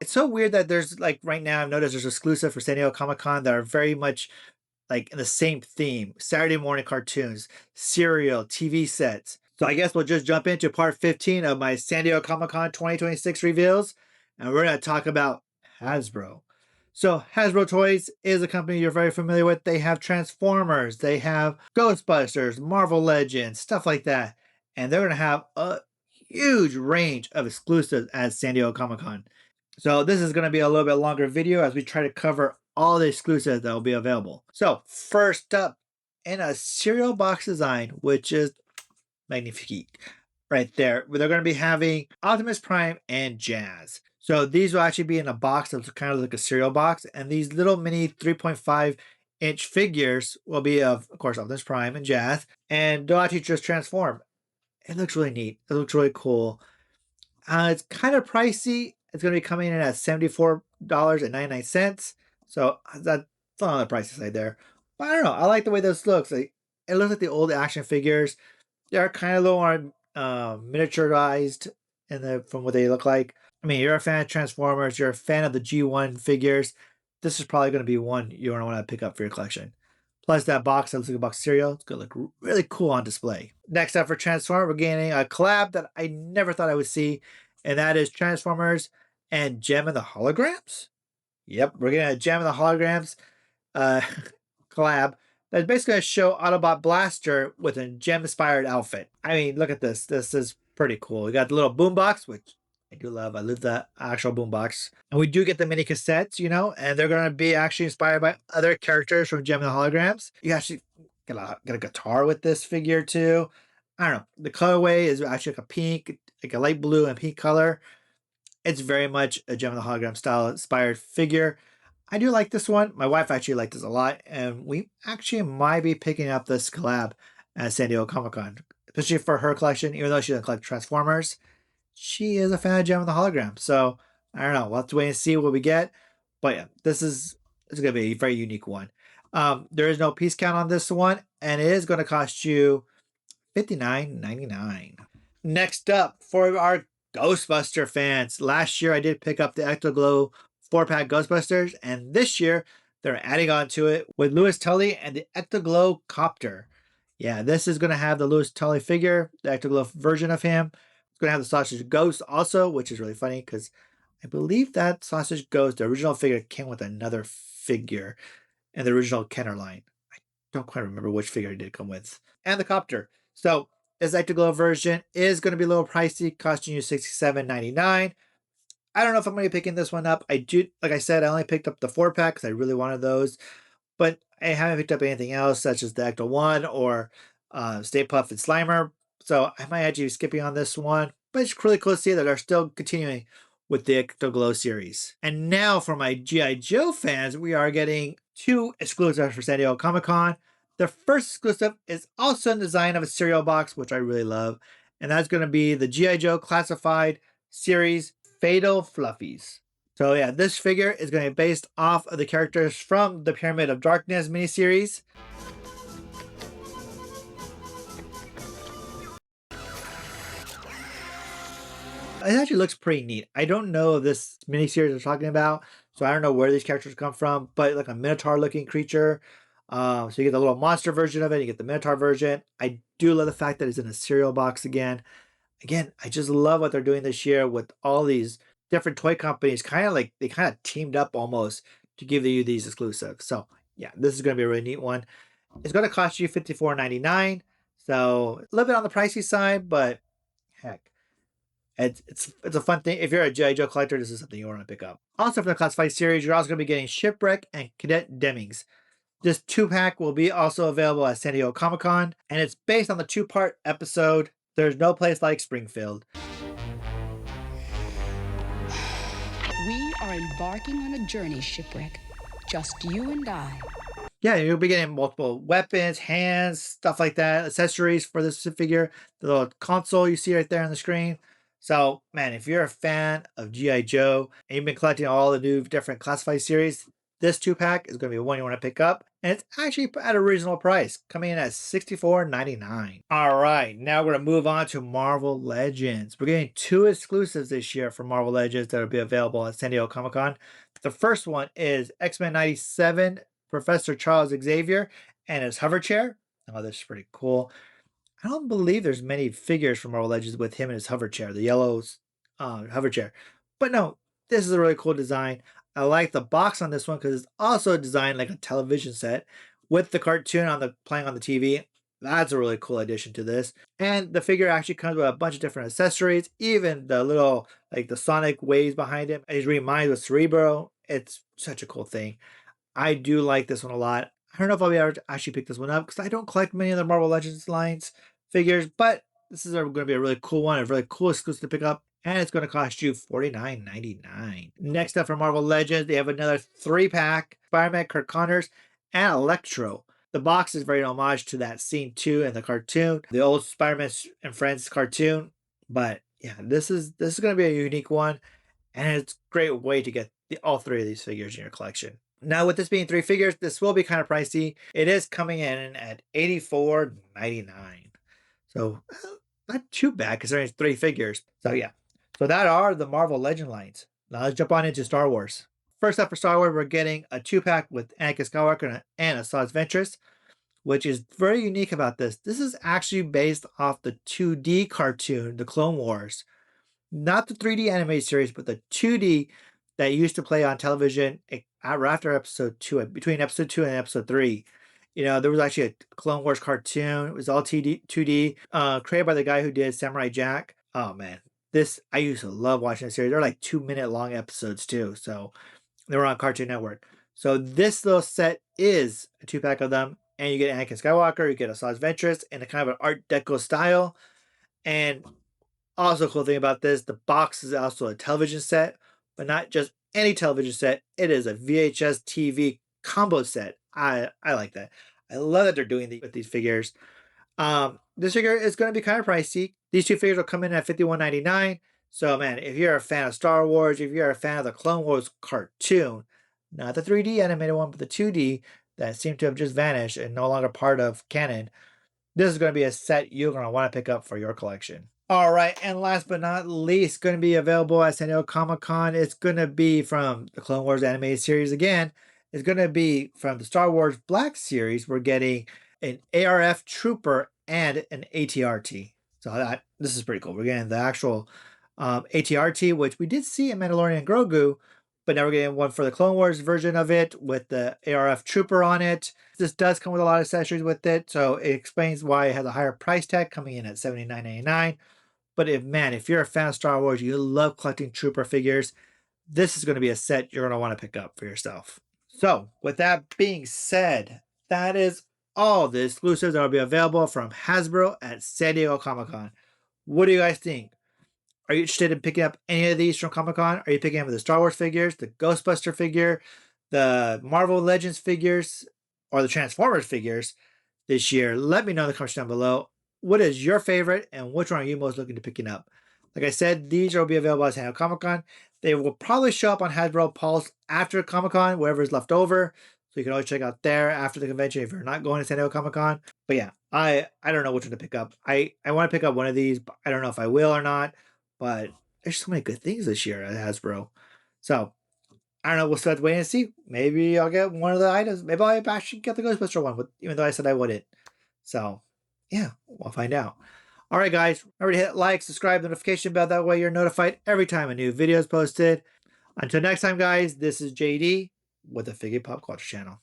It's so weird that there's like right now I've noticed there's exclusive for San Diego Comic-Con that are very much like in the same theme. Saturday morning cartoons, cereal, TV sets. So I guess we'll just jump into part 15 of my San Diego Comic-Con 2026 reveals, and we're going to talk about Hasbro. So Hasbro Toys is a company you're very familiar with. They have Transformers, they have Ghostbusters, Marvel Legends, stuff like that. And they're going to have a huge range of exclusives at San Diego Comic-Con. So this is going to be a little bit longer video as we try to cover all the exclusives that will be available. So first up, in a cereal box design, which is magnifique right there, they're going to be having Optimus Prime and Jazz. So these will actually be in a box that's kind of like a cereal box, and these little mini 3.5-inch figures will be of course, Optimus Prime and Jazz, and they'll actually just transform. It looks really neat. It looks really cool. It's kind of pricey. It's going to be coming in at $74.99. So that's on the pricey side there. But I don't know. I like the way this looks. Like, it looks like the old action figures. They're kind of a little more miniaturized from what they look like. I mean, you're a fan of Transformers. You're a fan of the G1 figures. This is probably going to be one you're going to want to pick up for your collection. Plus that box, that looks like a box of cereal. It's going to look really cool on display. Next up for Transformers, we're getting a collab that I never thought I would see, and that is Transformers and Gem and the Holograms. Yep, we're getting a Gem and the Holograms uh, collab that's basically going to show Autobot Blaster with a gem-inspired outfit. I mean, look at this. This is pretty cool. We got the little boombox, which I do love. I love the actual boombox. And we do get the mini cassettes, and they're going to be actually inspired by other characters from Gem and the Holograms. You actually get a guitar with this figure too. I don't know. The colorway is actually like a pink, like a light blue and pink color. It's very much a Gem and the Hologram style inspired figure. I do like this one. My wife actually liked this a lot, and we actually might be picking up this collab at San Diego Comic Con, especially for her collection. Even though she doesn't collect Transformers, she is a fan of Gem and the Hologram. So I don't know. We'll have to wait and see what we get. But yeah, it's going to be a very unique one. There is no piece count on this one, and it is going to cost you $59.99. Next up, for our Ghostbuster fans, last year I did pick up the Ectoglow 4-pack Ghostbusters, and this year they're adding on to it with Louis Tully and the Ectoglow Copter. Yeah, this is going to have the Louis Tully figure, the Ectoglow version of him. It's going to have the Sausage Ghost also, which is really funny because I believe that Sausage Ghost, the original figure, came with another figure in the original Kenner line. I don't quite remember which figure it did come with. And the Copter. So this Ectoglow version is going to be a little pricey, costing you $67.99. I don't know if I'm going to be picking this one up. I do, like I said, I only picked up the 4-pack because I really wanted those, but I haven't picked up anything else, such as the Ecto 1 or Stay Puft and Slimer. So I might actually be skipping on this one, but it's really cool to see that they're still continuing with the Ectoglow series. And now for my G.I. Joe fans, we are getting 2 exclusives for San Diego Comic Con. The first exclusive is also in the design of a cereal box, which I really love, and that's going to be the G.I. Joe Classified Series Fatal Fluffies. So yeah, this figure is going to be based off of the characters from the Pyramid of Darkness miniseries. It actually looks pretty neat. I don't know this miniseries we're talking about, so I don't know where these characters come from, but like a Minotaur-looking creature. So you get the little monster version of it, you get the Minotaur version. I do love the fact that it's in a cereal box again. Again, I just love what they're doing this year with all these different toy companies. They kind of teamed up almost to give you these exclusives. So yeah, this is going to be a really neat one. It's going to cost you $54.99. So a little bit on the pricey side, but heck, it's a fun thing. If you're a G.I. Joe collector, this is something you want to pick up. Also, from the Classified series, you're also going to be getting Shipwreck and Cadet Demings. This 2-pack will be also available at San Diego Comic Con, and it's based on the 2-part episode There's No Place Like Springfield. We are embarking on a journey, Shipwreck. Just you and I. Yeah, you'll be getting multiple weapons, hands, stuff like that, accessories for this figure, the little console you see right there on the screen. So, man, if you're a fan of G.I. Joe and you've been collecting all the new different Classified series, This 2-pack is going to be one you want to pick up, and it's actually at a reasonable price, coming in at $64.99. All right, now we're going to move on to Marvel Legends. We're getting 2 exclusives this year for Marvel Legends that will be available at San Diego Comic-Con. The first one is X-Men 97, Professor Charles Xavier, and his hover chair. Oh, this is pretty cool. I don't believe there's many figures from Marvel Legends with him in his hover chair, the yellow hover chair. But no, this is a really cool design. I like the box on this one because it's also designed like a television set with the cartoon on the playing on the TV. That's a really cool addition to this. And the figure actually comes with a bunch of different accessories, even the little like the sonic waves behind him. It reminds with Cerebro. It's such a cool thing. I do like this one a lot. I don't know if I'll be able to actually pick this one up because I don't collect many of the Marvel Legends lines figures, but this is going to be a really cool one, a really cool exclusive to pick up, and it's going to cost you $49.99. Next up for Marvel Legends, they have another 3-pack Spider-Man, Kurt Connors, and Electro. The box is very homage to that scene 2 in the cartoon, the old Spider-Man and Friends cartoon. But yeah, this is going to be a unique one, and it's a great way to get all 3 of these figures in your collection. Now, with this being 3 figures, this will be kind of pricey. It is coming in at $84.99. So, not too bad considering it's 3 figures. So, yeah. So, that are the Marvel Legend lines. Now, let's jump on into Star Wars. First up for Star Wars, we're getting a 2-pack with Anakin Skywalker and Asajj Ventress, which is very unique about this. This is actually based off the 2D cartoon, The Clone Wars. Not the 3D anime series, but the 2D that used to play on television after episode 2, between episode 2 and episode 3. You know, there was actually a Clone Wars cartoon. It was all 2D, created by the guy who did Samurai Jack. Oh man, I used to love watching the series. They're like 2-minute long episodes too, so they were on Cartoon Network. So this little set is a 2-pack of them, and you get Anakin Skywalker, you get Asajj Ventress in a kind of an Art Deco style, and also cool thing about this, the box is also a television set, but not just any television set. It is a VHS TV combo set. I like that. I love that they're doing with these figures. This figure is going to be kind of pricey. These 2 figures will come in at $51.99. So man, if you're a fan of Star Wars, if you're a fan of the Clone Wars cartoon, not the 3D animated one, but the 2D that seemed to have just vanished and no longer part of canon, this is going to be a set you're going to want to pick up for your collection. All right, and last but not least, going to be available at San Diego Comic-Con. It's going to be from the Clone Wars animated series again. It's going to be from the Star Wars Black series. We're getting an ARF Trooper and an ATRT. So this is pretty cool. We're getting the actual ATRT, which we did see in Mandalorian Grogu, but now we're getting one for the Clone Wars version of it with the ARF Trooper on it. This does come with a lot of accessories with it, so it explains why it has a higher price tag coming in at $79.99. But if you're a fan of Star Wars, you love collecting Trooper figures, this is going to be a set you're going to want to pick up for yourself. So, with that being said, that is all the exclusives that will be available from Hasbro at San Diego Comic-Con. What do you guys think? Are you interested in picking up any of these from Comic-Con? Are you picking up the Star Wars figures, the Ghostbuster figure, the Marvel Legends figures, or the Transformers figures this year? Let me know in the comments down below. What is your favorite and which one are you most looking to picking up? Like I said, these will be available at San Diego Comic-Con. They will probably show up on Hasbro Pulse after Comic-Con, whatever is left over. So you can always check out there after the convention if you're not going to San Diego Comic-Con. But yeah, I don't know which one to pick up. I want to pick up one of these, but I don't know if I will or not. But there's so many good things this year at Hasbro. So I don't know. We'll still have to wait and see. Maybe I'll get one of the items. Maybe I'll actually get the Ghostbuster one, even though I said I wouldn't. So yeah, we'll find out. All right, guys. Remember to hit like, subscribe, notification bell. That way you're notified every time a new video is posted. Until next time, guys, this is JD with the Figgy Pop Culture Channel.